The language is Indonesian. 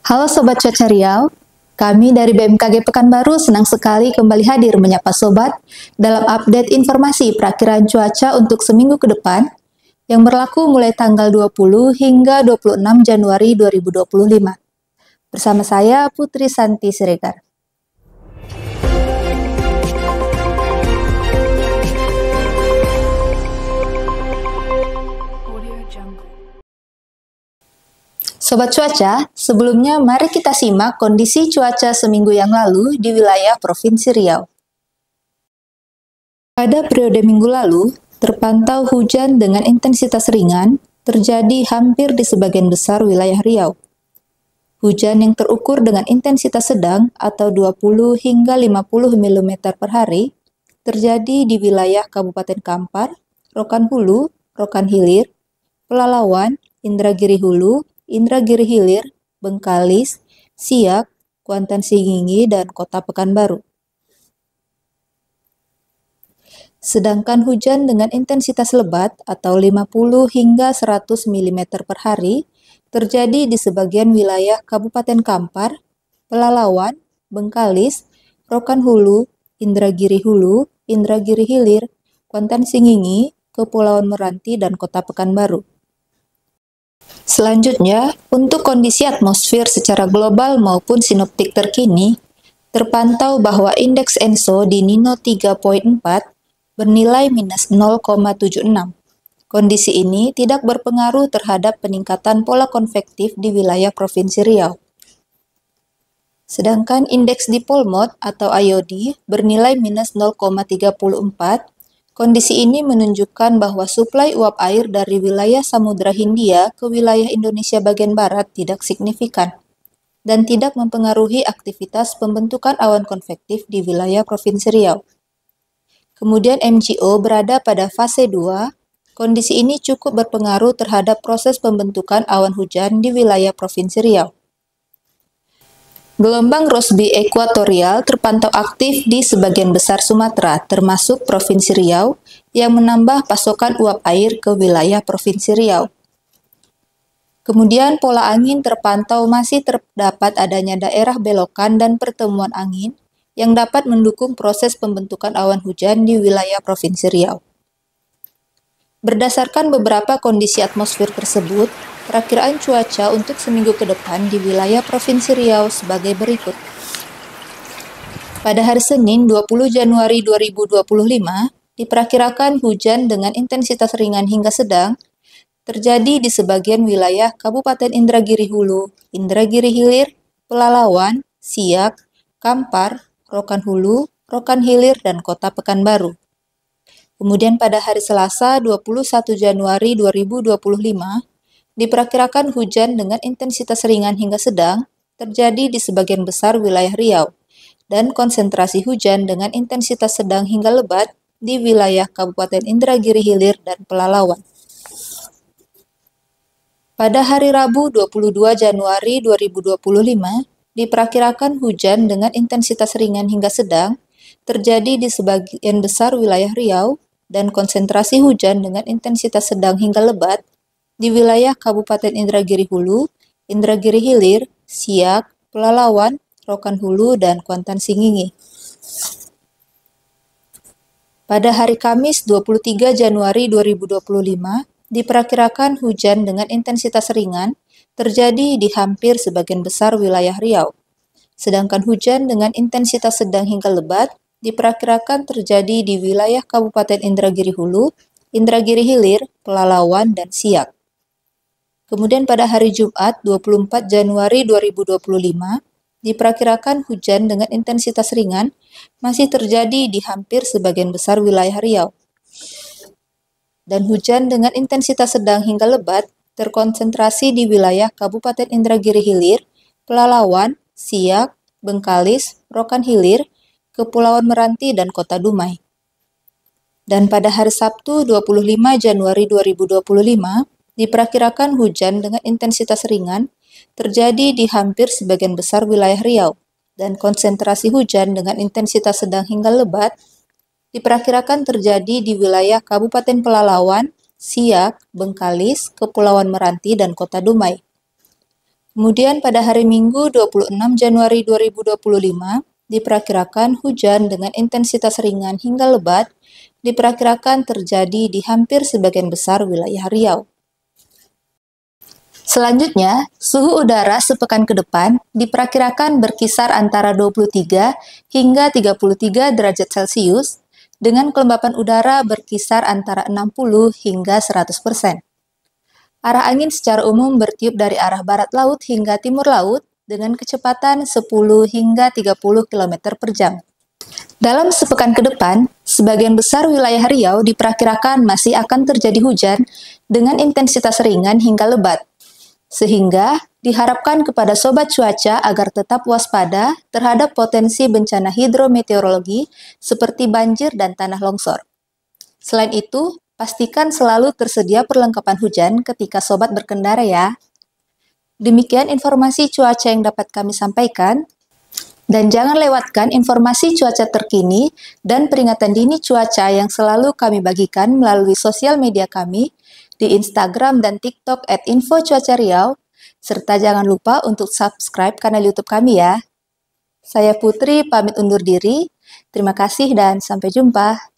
Halo Sobat Cuaca Riau, kami dari BMKG Pekanbaru senang sekali kembali hadir menyapa Sobat dalam update informasi perakiraan cuaca untuk seminggu ke depan yang berlaku mulai tanggal 20 hingga 26 Januari 2025. Bersama saya Putri Santi Siregar. Sobat Cuaca, sebelumnya mari kita simak kondisi cuaca seminggu yang lalu di wilayah Provinsi Riau. Pada periode minggu lalu, terpantau hujan dengan intensitas ringan terjadi hampir di sebagian besar wilayah Riau. Hujan yang terukur dengan intensitas sedang atau 20 hingga 50 mm per hari terjadi di wilayah Kabupaten Kampar, Rokan Hulu, Rokan Hilir, Pelalawan, Indragiri Hulu, Indragiri Hilir, Bengkalis, Siak, Kuantan Singingi, dan Kota Pekanbaru. Sedangkan hujan dengan intensitas lebat atau 50 hingga 100 mm per hari terjadi di sebagian wilayah Kabupaten Kampar, Pelalawan, Bengkalis, Rokan Hulu, Indragiri Hulu, Indragiri Hilir, Kuantan Singingi, Kepulauan Meranti, dan Kota Pekanbaru. Selanjutnya, untuk kondisi atmosfer secara global maupun sinoptik terkini, terpantau bahwa indeks ENSO di Nino 3.4 bernilai minus 0,76. Kondisi ini tidak berpengaruh terhadap peningkatan pola konvektif di wilayah Provinsi Riau. Sedangkan indeks dipol mod atau IOD bernilai minus 0,34. Kondisi ini menunjukkan bahwa suplai uap air dari wilayah Samudra Hindia ke wilayah Indonesia bagian barat tidak signifikan dan tidak mempengaruhi aktivitas pembentukan awan konvektif di wilayah Provinsi Riau. Kemudian MGO berada pada fase 2, kondisi ini cukup berpengaruh terhadap proses pembentukan awan hujan di wilayah Provinsi Riau. Gelombang Rossby ekuatorial terpantau aktif di sebagian besar Sumatera, termasuk Provinsi Riau, yang menambah pasokan uap air ke wilayah Provinsi Riau. Kemudian pola angin terpantau masih terdapat adanya daerah belokan dan pertemuan angin yang dapat mendukung proses pembentukan awan hujan di wilayah Provinsi Riau. Berdasarkan beberapa kondisi atmosfer tersebut, perakiraan cuaca untuk seminggu ke depan di wilayah Provinsi Riau sebagai berikut. Pada hari Senin 20 Januari 2025, diperkirakan hujan dengan intensitas ringan hingga sedang terjadi di sebagian wilayah Kabupaten Indragiri Hulu, Indragiri Hilir, Pelalawan, Siak, Kampar, Rokan Hulu, Rokan Hilir, dan Kota Pekanbaru. Kemudian pada hari Selasa 21 Januari 2025, diperkirakan hujan dengan intensitas ringan hingga sedang terjadi di sebagian besar wilayah Riau dan konsentrasi hujan dengan intensitas sedang hingga lebat di wilayah Kabupaten Indragiri Hilir dan Pelalawan. Pada hari Rabu 22 Januari 2025, diperkirakan hujan dengan intensitas ringan hingga sedang terjadi di sebagian besar wilayah Riau dan konsentrasi hujan dengan intensitas sedang hingga lebat di wilayah Kabupaten Indragiri Hulu, Indragiri Hilir, Siak, Pelalawan, Rokan Hulu, dan Kuantan Singingi. Pada hari Kamis 23 Januari 2025, diperkirakan hujan dengan intensitas ringan terjadi di hampir sebagian besar wilayah Riau. Sedangkan hujan dengan intensitas sedang hingga lebat diperkirakan terjadi di wilayah Kabupaten Indragiri Hulu, Indragiri Hilir, Pelalawan, dan Siak. Kemudian pada hari Jumat 24 Januari 2025, diperkirakan hujan dengan intensitas ringan masih terjadi di hampir sebagian besar wilayah Riau. Dan hujan dengan intensitas sedang hingga lebat terkonsentrasi di wilayah Kabupaten Indragiri Hilir, Pelalawan, Siak, Bengkalis, Rokan Hilir, Kepulauan Meranti, dan Kota Dumai. Dan pada hari Sabtu 25 Januari 2025, diperkirakan hujan dengan intensitas ringan terjadi di hampir sebagian besar wilayah Riau, dan konsentrasi hujan dengan intensitas sedang hingga lebat diperkirakan terjadi di wilayah Kabupaten Pelalawan, Siak, Bengkalis, Kepulauan Meranti, dan Kota Dumai. Kemudian pada hari Minggu 26 Januari 2025, diperkirakan hujan dengan intensitas ringan hingga lebat diperkirakan terjadi di hampir sebagian besar wilayah Riau. Selanjutnya, suhu udara sepekan ke depan diperkirakan berkisar antara 23 hingga 33 derajat Celcius dengan kelembapan udara berkisar antara 60 hingga 100%. Arah angin secara umum bertiup dari arah barat laut hingga timur laut dengan kecepatan 10 hingga 30 km per jam. Dalam sepekan ke depan, sebagian besar wilayah Riau diperkirakan masih akan terjadi hujan dengan intensitas ringan hingga lebat. Sehingga diharapkan kepada sobat cuaca agar tetap waspada terhadap potensi bencana hidrometeorologi seperti banjir dan tanah longsor. Selain itu, pastikan selalu tersedia perlengkapan hujan ketika sobat berkendara ya. Demikian informasi cuaca yang dapat kami sampaikan. Dan jangan lewatkan informasi cuaca terkini dan peringatan dini cuaca yang selalu kami bagikan melalui sosial media kami di Instagram dan TikTok @infocuacariau, serta jangan lupa untuk subscribe kanal YouTube kami ya. Saya Putri pamit undur diri. Terima kasih dan sampai jumpa.